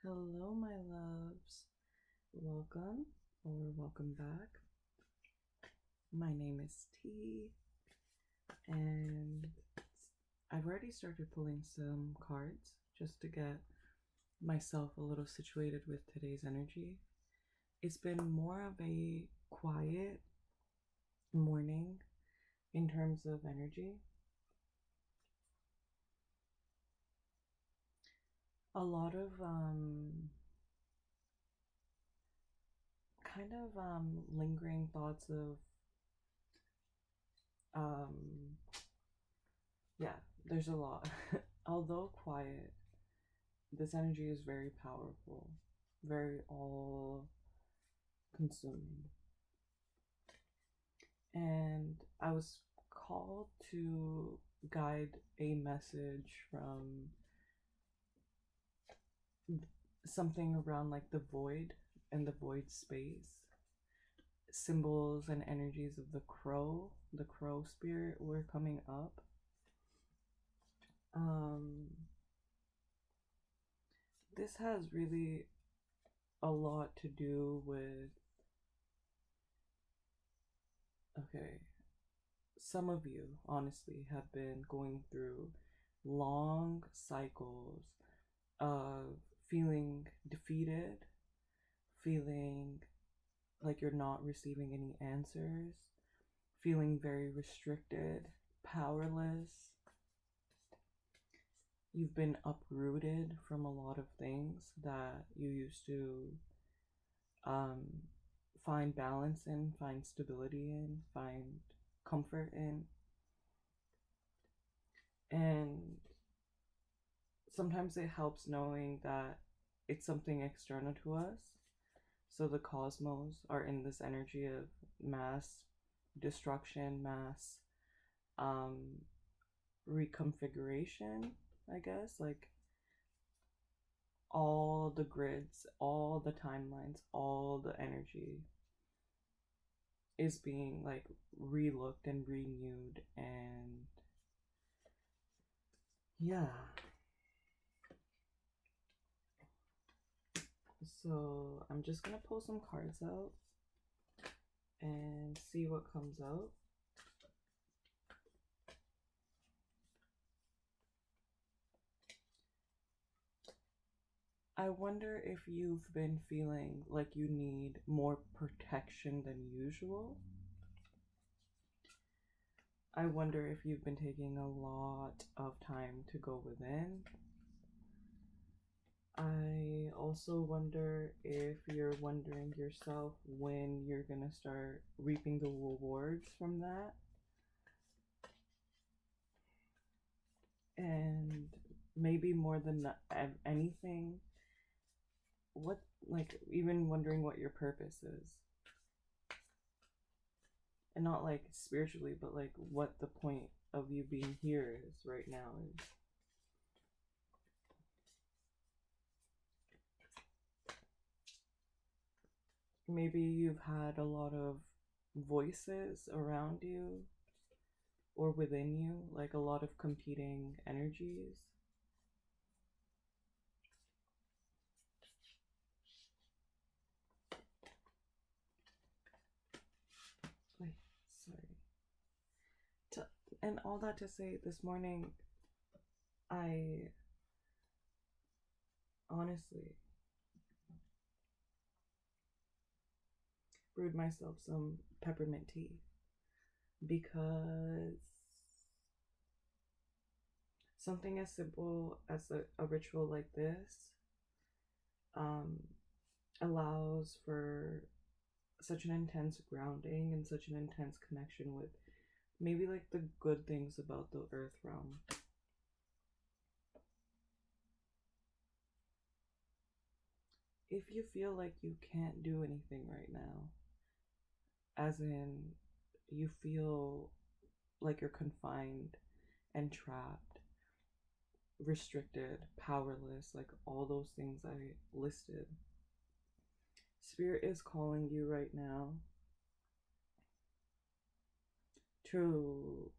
Hello, my loves. Welcome or welcome back. My name is T, and I've already started pulling some cards just to get myself a little situated with today's energy. It's been more of a quiet morning in terms of energy. A lot of lingering thoughts of um yeah, there's a lot. Although quiet, this energy is very powerful, very all consuming. And I was called to guide a message from something around like the void and the void space. Symbols and energies of the crow spirit were coming up. Um, this has really a lot to do with, okay, some of you honestly have been going through long cycles of feeling defeated, feeling like you're not receiving any answers, feeling very restricted, powerless. You've been uprooted from a lot of things that you used to um, find balance in, find stability in, find comfort in. And sometimes it helps knowing that it's something external to us. So the cosmos are in this energy of mass destruction, mass um, reconfiguration, I guess. Like all the grids, all the timelines, all the energy is being like relooked and renewed. And yeah. So I'm just gonna pull some cards out and see what comes out. I wonder if you've been feeling like you need more protection than usual. I wonder if you've been taking a lot of time to go within. I also wonder if you're wondering yourself when you're gonna start reaping the rewards from that. And maybe more than anything, what, like, even wondering what your purpose is. And not like spiritually, but like what the point of you being here is right now is. Maybe you've had a lot of voices around you or within you, like a lot of competing energies. Wait, sorry. And all that to say, this morning, I honestly brewed myself some peppermint tea because something as simple as a ritual like this um, allows for such an intense grounding and such an intense connection with maybe like the good things about the earth realm. If you feel like you can't do anything right now, as in you feel like you're confined and trapped, restricted, powerless, like all those things I listed, Spirit is calling you right now to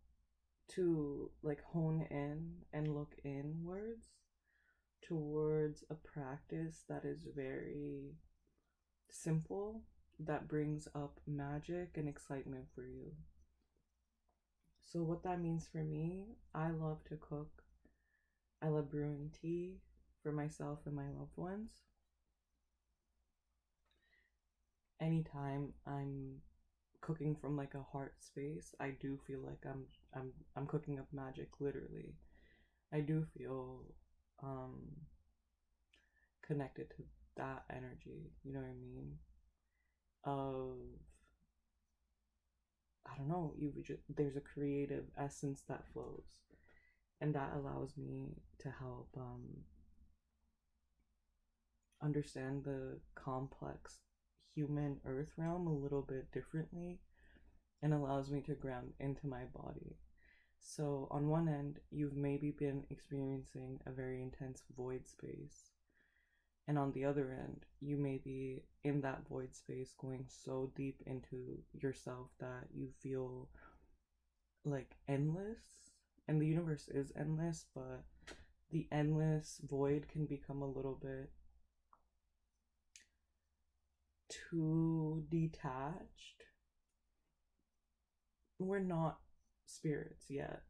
like hone in and look inwards towards a practice that is very simple, that brings up magic and excitement for you. So, what that means for me, I love to cook. I love brewing tea for myself and my loved ones. Anytime I'm cooking from like a heart space, I do feel like I'm cooking up magic, literally. I do feel um connected to that energy, you know what I mean? Of, I don't know, there's a creative essence that flows, and that allows me to help understand the complex human earth realm a little bit differently, and allows me to ground into my body. So, on one end, you've maybe been experiencing a very intense void space, and on the other end, you may be in that void space going so deep into yourself that you feel like endless. And the universe is endless, but the endless void can become a little bit too detached. We're not spirits yet.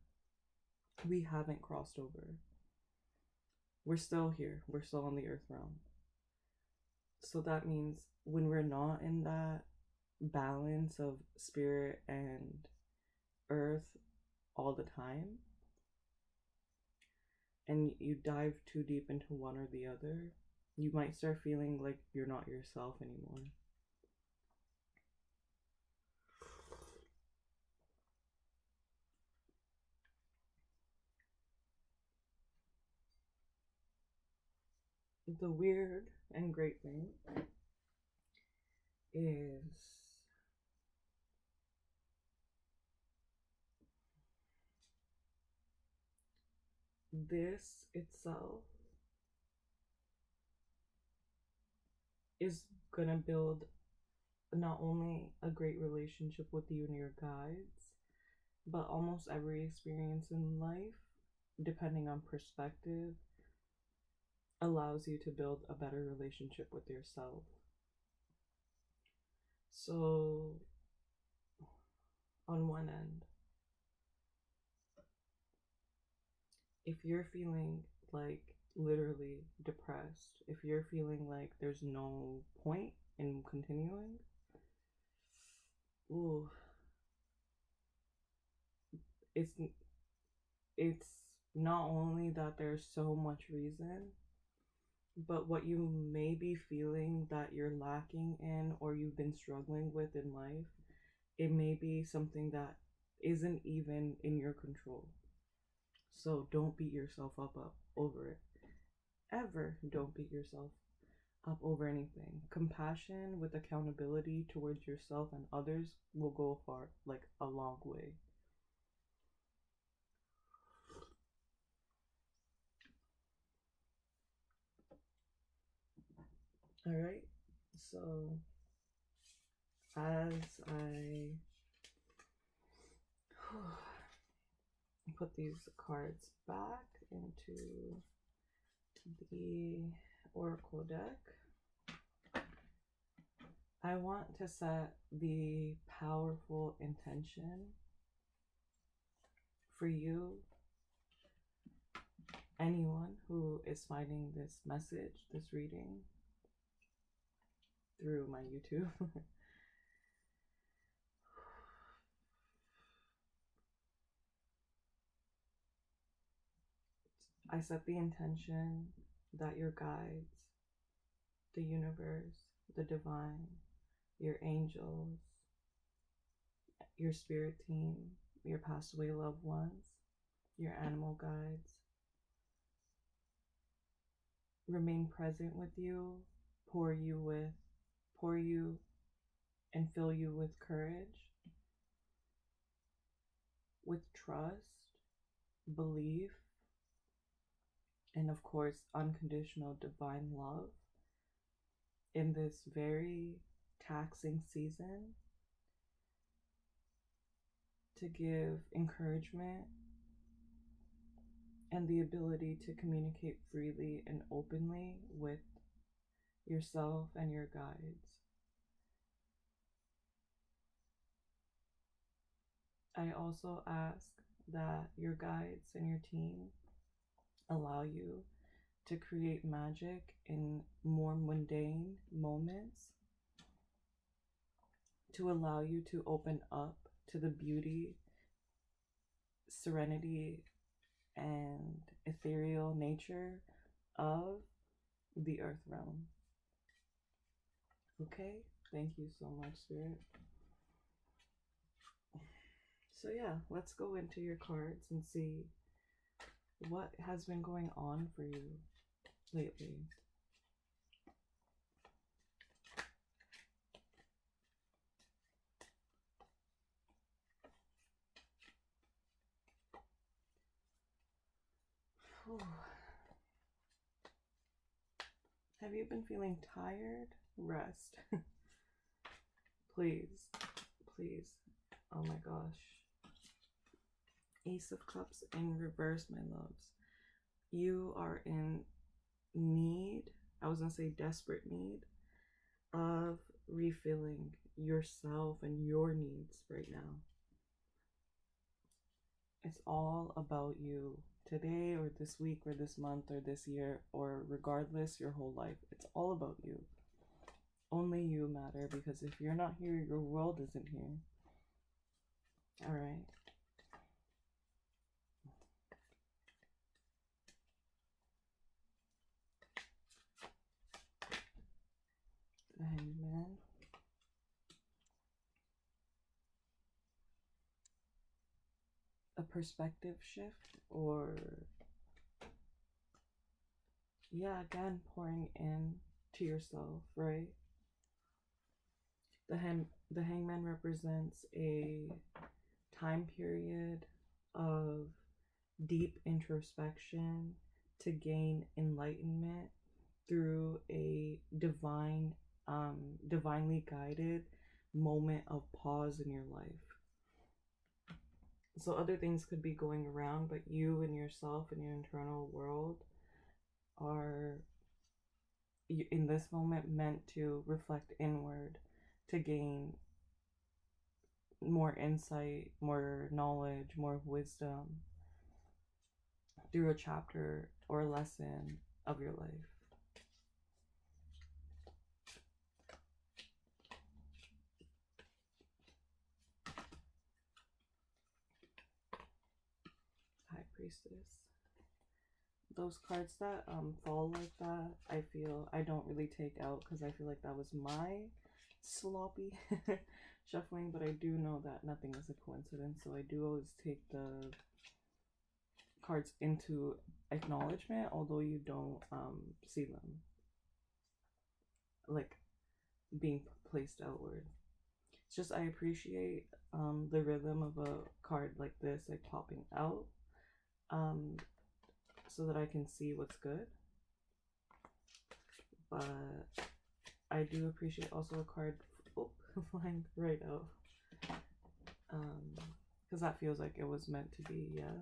We haven't crossed over. We're still here. We're still on the earth realm. So that means when we're not in that balance of spirit and earth all the time, and you dive too deep into one or the other, you might start feeling like you're not yourself anymore. The weird and great thing is this itself is gonna build not only a great relationship with you and your guides, but almost every experience in life, depending on perspective, allows you to build a better relationship with yourself. So, on one end, if you're feeling like literally depressed, if you're feeling like there's no point in continuing, ooh, it's it's not only that there's so much reason, but what you may be feeling that you're lacking in or you've been struggling with in life, it may be something that isn't even in your control. So don't beat yourself up over it. Ever don't beat yourself up over anything. Compassion with accountability towards yourself and others will go far, like a long way. All right. So as I put these cards back into the Oracle deck, I want to set the powerful intention for you, anyone who is finding this message, this reading through my YouTube. I set the intention that your guides, the universe, the divine, your angels, your spirit team, your passed away loved ones, your animal guides, remain present with you, pour you and fill you with courage, with trust, belief, and of course, unconditional divine love in this very taxing season, to give encouragement and the ability to communicate freely and openly with yourself and your guides. I also ask that your guides and your team allow you to create magic in more mundane moments, to allow you to open up to the beauty, serenity, and ethereal nature of the earth realm. Okay? Thank you so much, Spirit. So, yeah, let's go into your cards and see what has been going on for you lately. Have you been feeling tired? Rest. Please, please. Oh my gosh. Ace of Cups in reverse, my loves. You are in need, I was gonna say desperate need, of refilling yourself and your needs right now. It's all about you today or this week or this month or this year or regardless your whole life. It's all about you. Only you matter, because if you're not here, your world isn't here. All right. The Hangman. A perspective shift, or yeah, again, pouring in to yourself, right? The Hangman represents a time period of deep introspection to gain enlightenment through a divinely guided moment of pause in your life. So other things could be going around, but you and yourself and your internal world are in this moment meant to reflect inward to gain more insight, more knowledge, more wisdom through a chapter or a lesson of your life. High Priestess. Those cards that fall like that, I feel I don't really take out because I feel like that was my sloppy shuffling, but I do know that nothing is a coincidence, so I do always take the cards into acknowledgement, although you don't see them like being placed outward. It's just I appreciate the rhythm of a card like this, like popping out, so that I can see what's good. But I do appreciate also a card flying right out, because that feels like it was meant to be. Yeah.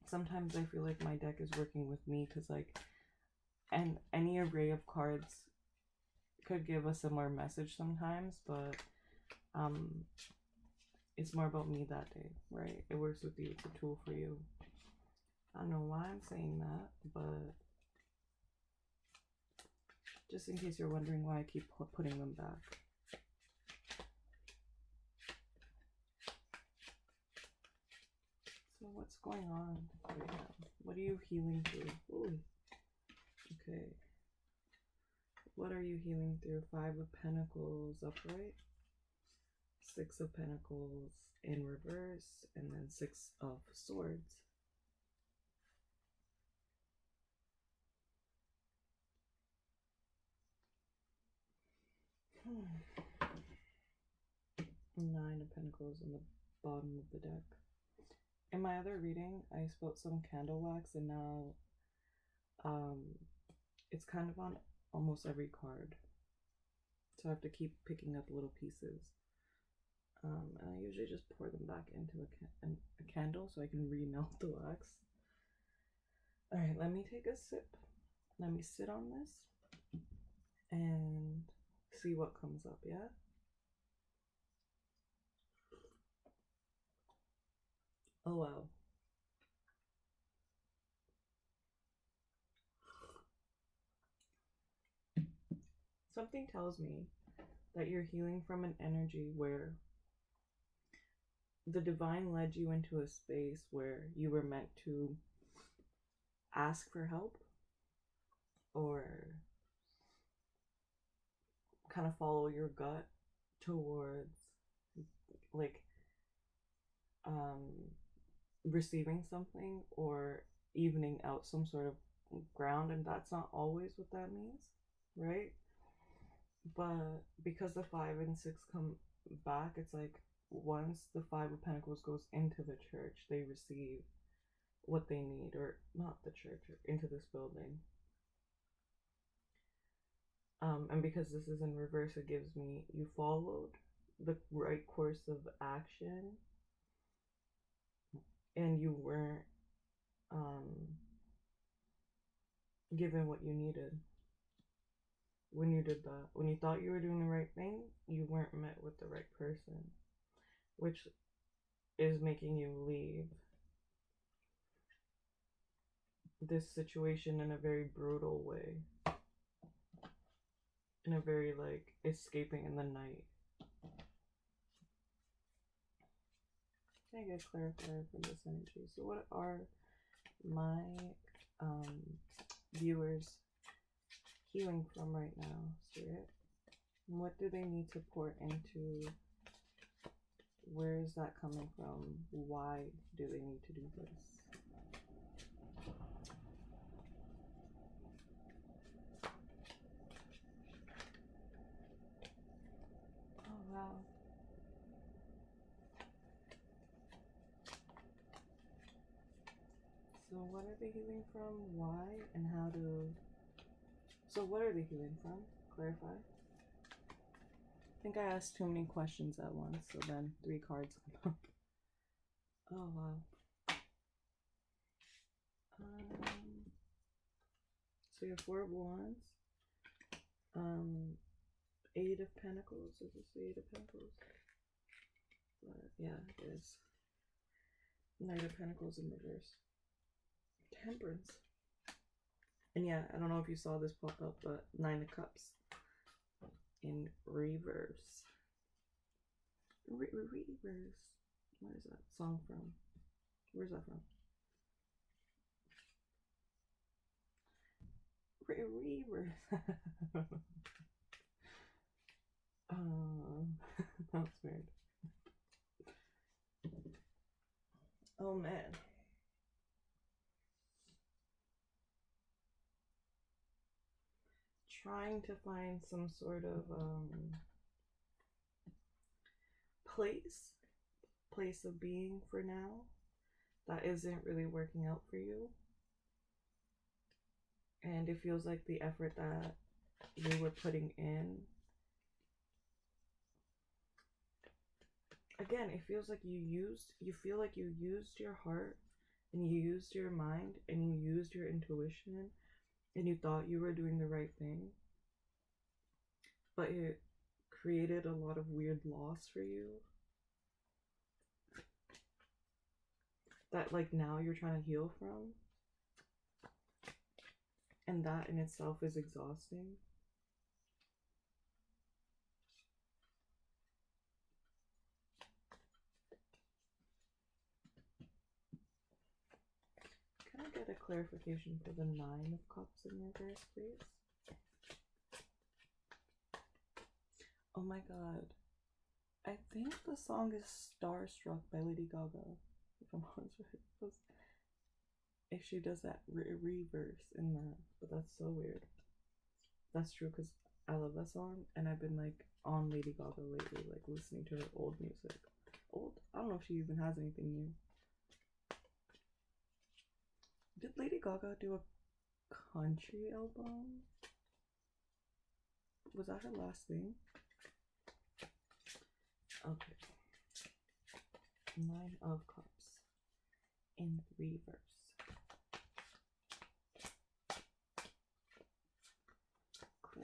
Sometimes I feel like my deck is working with me, because like, and any array of cards could give a similar message sometimes, but it's more about me that day, right? It works with you. It's a tool for you. I don't know why I'm saying that, but just in case you're wondering why I keep putting them back. So what's going on right now? What are you healing through? Ooh. Okay. What are you healing through? 5 of Pentacles upright, 6 of Pentacles in reverse, and then 6 of Swords. Nine of Pentacles on the bottom of the deck. In my other reading, I spilled some candle wax, and now it's kind of on almost every card. So I have to keep picking up little pieces. And I usually just pour them back into a candle so I can remelt the wax. All right, let me take a sip. Let me sit on this and see what comes up, yeah? Oh, wow. Something tells me that you're healing from an energy where the divine led you into a space where you were meant to ask for help or kind of follow your gut towards like um receiving something or evening out some sort of ground, and that's not always what that means, right? But because the 5 and 6 come back, it's like once the 5 of Pentacles goes into the church, they receive what they need, or not the church, or into this building. And because this is in reverse, it gives me you followed the right course of action, and you weren't given what you needed when you did that. When you thought you were doing the right thing, you weren't met with the right person, which is making you leave this situation in a very brutal way, in a very like escaping in the night. Can I get a clarifier from this energy? So what are my viewers healing from right now, Spirit? What do they need to pour into? Where is that coming from? Why do they need to do this? Oh, wow. So what are they healing from? Why? And how to... So what are they healing from? Clarify. I think I asked too many questions at once, so then 3 cards come up. Oh, wow. So you have 4 of Wands. 8 of Pentacles. Is this the 8 of Pentacles? But yeah, it is. Knight of Pentacles in reverse. Temperance. And yeah, I don't know if you saw this pop up, but 9 of Cups in reverse. Reverse. What is that song from? Where's that from? Reverse. That's weird. Oh man. Trying to find some sort of place of being for now that isn't really working out for you, and it feels like the effort that you were putting in, again, it feels like you feel like you used your heart and you used your mind and you used your intuition and you thought you were doing the right thing, but it created a lot of weird loss for you that like now you're trying to heal from, and that in itself is exhausting. Can I get a clarification for the 9 of Cups in reverse, please? Oh my god. I think the song is Starstruck by Lady Gaga. If I'm honest with you. If she does that reverse in that. But that's so weird. That's true because I love that song and I've been like on Lady Gaga lately, like listening to her old music. Old? I don't know if she even has anything new. Did Lady Gaga do a country album? Was that her last thing? Okay. 9 of Cups in reverse.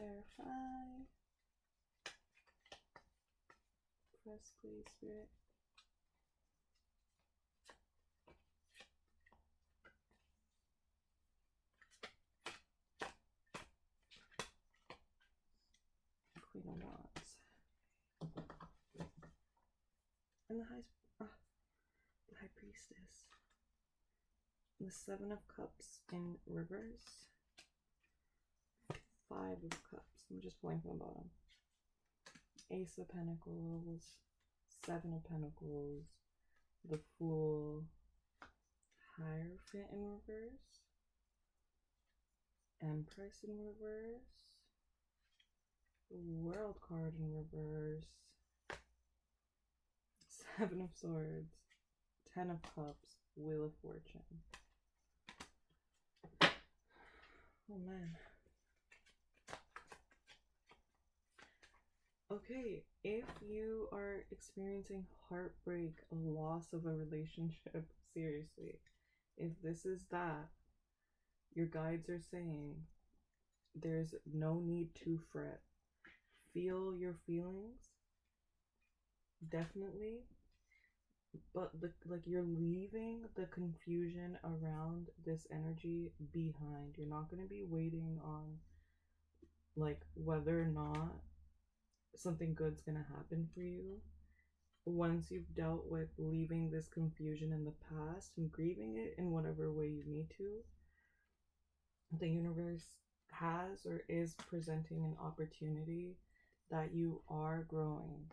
Clarify. Press play, Spirit. Queen of Wands. And the High Priestess. The Seven of Cups in reverse. Five of Cups. I'm just pulling from the bottom. Ace of Pentacles. Seven of Pentacles. The Fool. Hierophant in reverse. Empress in reverse. World card in reverse. Seven of Swords. 10 of Cups. Wheel of Fortune. Oh man. Okay, if you are experiencing heartbreak, a loss of a relationship, seriously, if this is that, your guides are saying there's no need to fret. Feel your feelings, definitely, but like you're leaving the confusion around this energy behind. You're not going to be waiting on like whether or not something good's going to happen for you. Once you've dealt with leaving this confusion in the past and grieving it in whatever way you need to, the universe has or is presenting an opportunity that you are growing.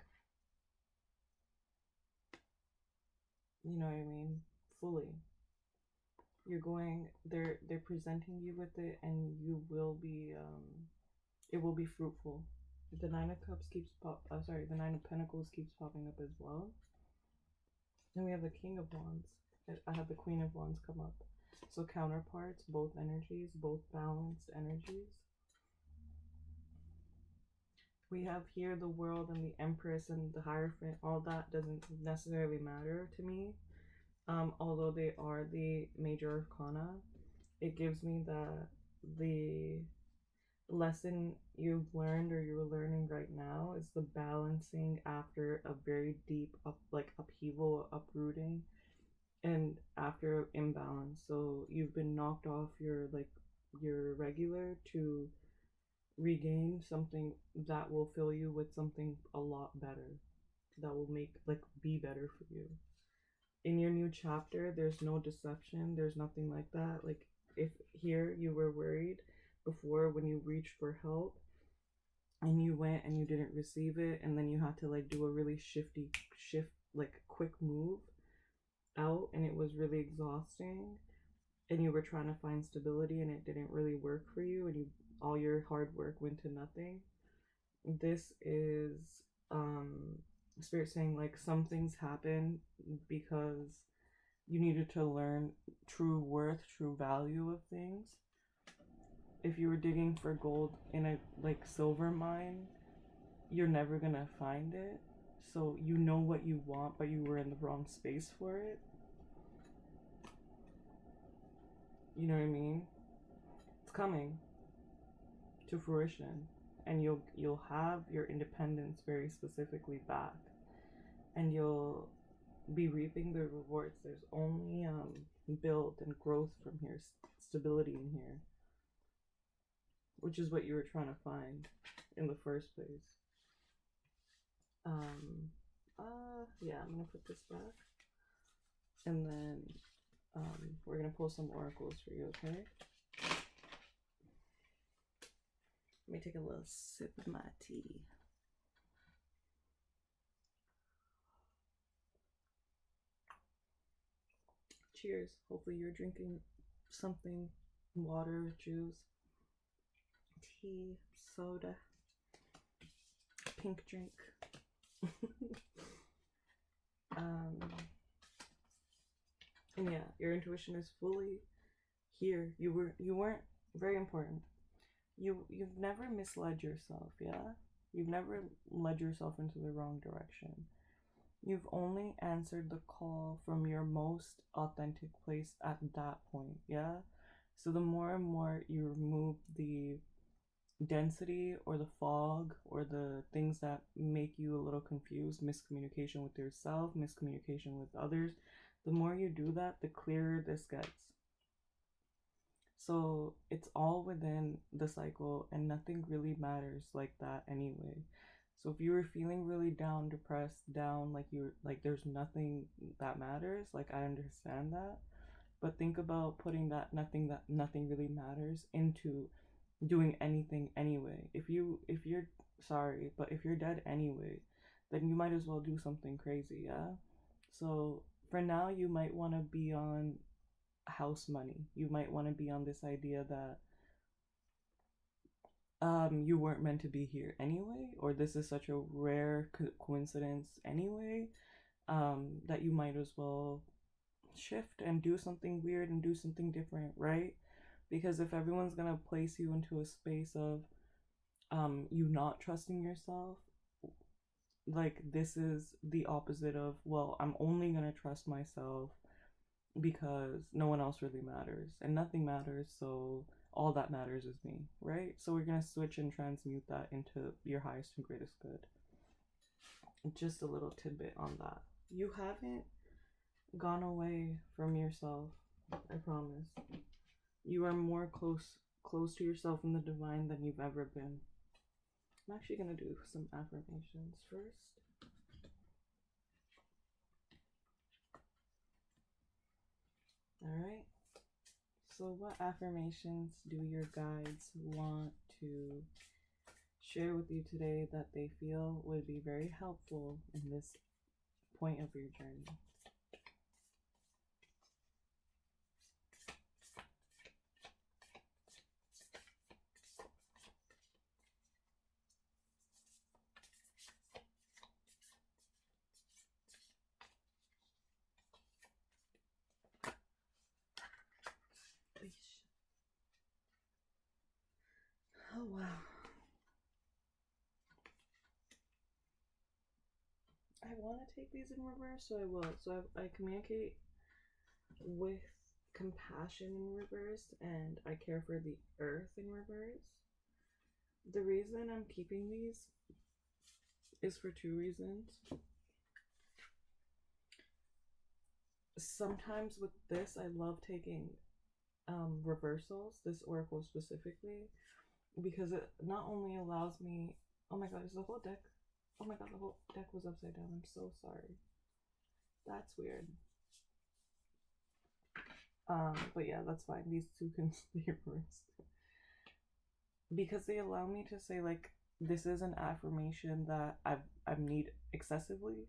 You know what I mean? Fully. You're going, they're presenting you with it, and you will be it will be fruitful. The Nine of Cups keeps the Nine of Pentacles keeps popping up as well. Then we have the King of Wands. I have the Queen of Wands come up. So counterparts, both energies, both balanced energies. We have here the World and the Empress and the Hierophant. All that doesn't necessarily matter to me. Although they are the major arcana, it gives me the lesson you've learned or you're learning right now is the balancing after a very deep upheaval, uprooting, and after imbalance. So you've been knocked off your regular to regain something that will fill you with something a lot better, that will make be better for you. In your new chapter, there's no deception, there's nothing like that. Like if here you were worried before when you reached for help and you went and you didn't receive it, and then you had to do a really quick move out, and it was really exhausting, and you were trying to find stability and it didn't really work for you, and all your hard work went to nothing. This is Spirit saying some things happen because you needed to learn true worth, true value of things. If you were digging for gold in a silver mine, you're never gonna find it. So you know what you want, but you were in the wrong space for it. You know what I mean? It's coming to fruition, and you'll have your independence very specifically back, and you'll be reaping the rewards. There's only build and growth from here, stability in here, which is what you were trying to find in the first place. Yeah, I'm gonna put this back, and then we're gonna pull some oracles for you, okay? Let me take a little sip of my tea. Cheers. Hopefully you're drinking something, water, juice, tea, soda, pink drink. And yeah, your intuition is fully here. You weren't very important. You've never misled yourself, yeah? You've never led yourself into the wrong direction. You've only answered the call from your most authentic place at that point, yeah? So the more and more you remove the density or the fog or the things that make you a little confused, miscommunication with yourself, miscommunication with others, the more you do that, the clearer this gets. So it's all within the cycle, and nothing really matters like that anyway. So if you were feeling really down, depressed, down, like you're like there's nothing that matters, like I understand that. But think about putting that nothing really matters into doing anything anyway. If you're sorry, but if you're dead anyway, then you might as well do something crazy, yeah? So for now you might want to be on house money. You might want to be on this idea that you weren't meant to be here anyway, or this is such a rare coincidence anyway, that you might as well shift and do something weird and do something different, right? Because if everyone's gonna place you into a space of you not trusting yourself, like this is the opposite of, well, I'm only gonna trust myself because no one else really matters and nothing matters, so all that matters is me, right? So we're gonna switch and transmute that into your highest and greatest good. Just a little tidbit on that. You haven't gone away from yourself, I promise. You are more close to yourself and the divine than you've ever been. I'm actually gonna do some affirmations first. Alright. So what affirmations do your guides want to share with you today that they feel would be very helpful in this point of your journey? Oh wow. I want to take these in reverse, so I will. So I communicate with compassion in reverse, and I care for the earth in reverse. The reason I'm keeping these is for two reasons. Sometimes with this, I love taking reversals, this oracle specifically, because it not only allows me. Oh my god, is the whole deck? Oh my god, the whole deck was upside down. I'm so sorry. That's weird. But yeah, that's fine. These two can stay reversed. Because they allow me to say, like, this is an affirmation that I need excessively,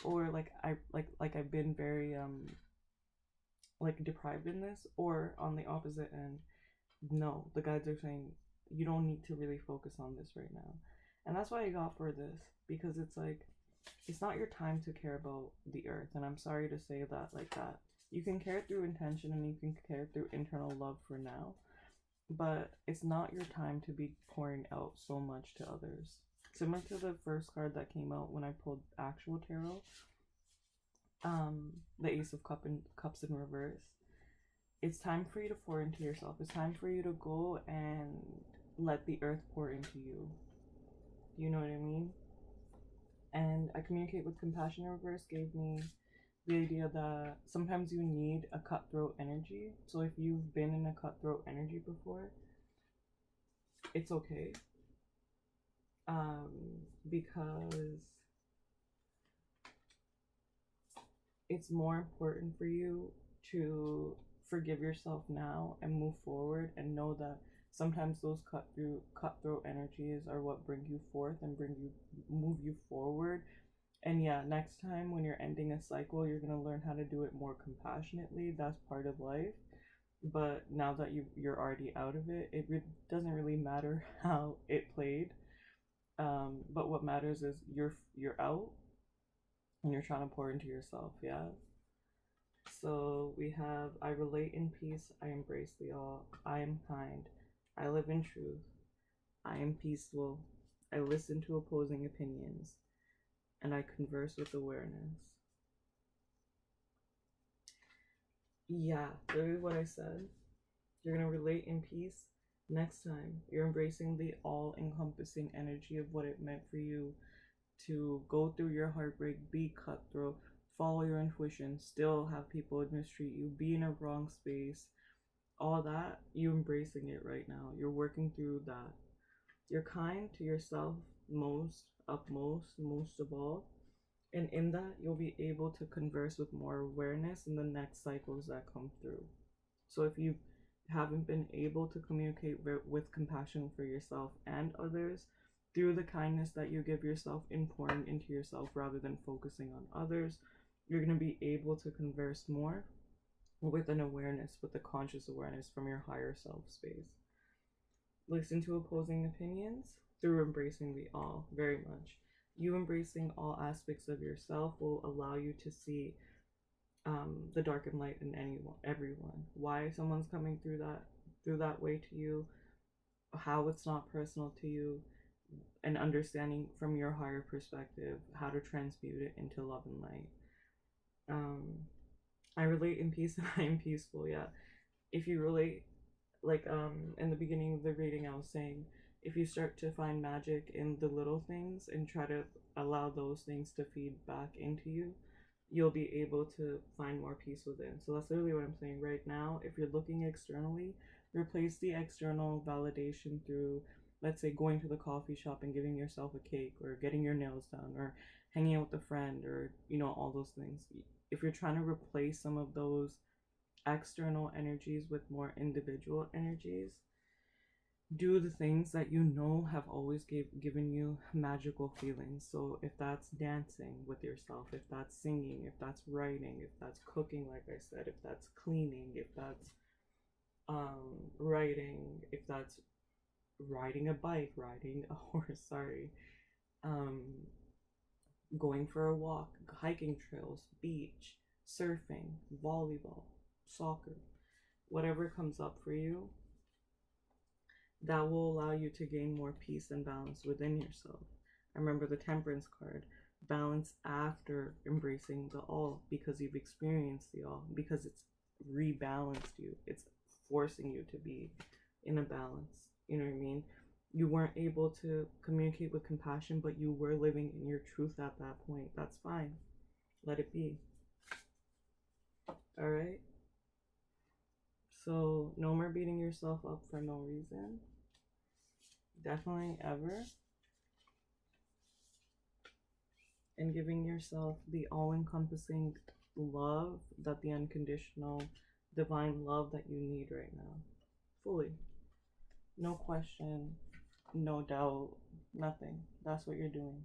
or like I've been very like deprived in this, or on the opposite end, no, the guides are saying you don't need to really focus on this right now. And that's why I got for this, because it's like it's not your time to care about the earth. And I'm sorry to say that like that. You can care through intention and you can care through internal love for now, but it's not your time to be pouring out so much to others. Similar to the first card that came out when I pulled actual tarot, the Ace of Cups in reverse. It's time for you to pour into yourself. It's time for you to go and let the earth pour into you. You know what I mean? And I communicate with compassion in reverse gave me the idea that sometimes you need a cutthroat energy. So if you've been in a cutthroat energy before, it's okay. Because it's more important for you to forgive yourself now and move forward, and know that sometimes those cutthroat energies are what bring you forth and move you forward. And yeah, next time when you're ending a cycle, you're going to learn how to do it more compassionately. That's part of life. But now that you're already out of it, doesn't really matter how it played. But what matters is you're out and you're trying to pour into yourself, yeah? So we have, I relate in peace, I embrace the all, I am kind, I live in truth, I am peaceful, I listen to opposing opinions, and I converse with awareness. Yeah, literally what I said. You're gonna relate in peace, Next time, you're embracing the all encompassing energy of what it meant for you to go through your heartbreak, be cutthroat, follow your intuition, still have people mistreat you, be in a wrong space, all that, you embracing it right now. You're working through that. You're kind to yourself most of all. And in that, you'll be able to converse with more awareness in the next cycles that come through. So if you haven't been able to communicate with compassion for yourself and others through the kindness that you give yourself in pouring into yourself rather than focusing on others, you're going to be able to converse more with an awareness, with a conscious awareness from your higher self space. Listen to opposing opinions through embracing the all, very much. You embracing all aspects of yourself will allow you to see the dark and light in everyone. Why someone's coming through that way to you, how it's not personal to you, and understanding from your higher perspective how to transmute it into love and light. Um, I relate in peace and I am peaceful. Yeah, if you relate, like in the beginning of the reading, I was saying, if you start to find magic in the little things and try to allow those things to feed back into you, you'll be able to find more peace within. So that's literally what I'm saying right now. If you're looking externally, replace the external validation through, let's say, going to the coffee shop and giving yourself a cake, or getting your nails done, or hanging out with a friend, or, all those things. If you're trying to replace some of those external energies with more individual energies, do the things that you know have always given you magical feelings. So if that's dancing with yourself, if that's singing, if that's writing, if that's cooking, like I said, if that's cleaning, if that's writing, if that's riding a bike, riding a horse, sorry, um, going for a walk, hiking trails, beach, surfing, volleyball, soccer, whatever comes up for you, that will allow you to gain more peace and balance within yourself. I remember the Temperance card, balance after embracing the all, because you've experienced the all, because it's rebalanced you. It's forcing you to be in a balance. You know what I mean? You weren't able to communicate with compassion, but you were living in your truth at that point. That's fine. Let it be. All right? So, no more beating yourself up for no reason. Definitely ever. And giving yourself the all encompassing love, that the unconditional divine love that you need right now. Fully. No question, no doubt, nothing. That's what you're doing.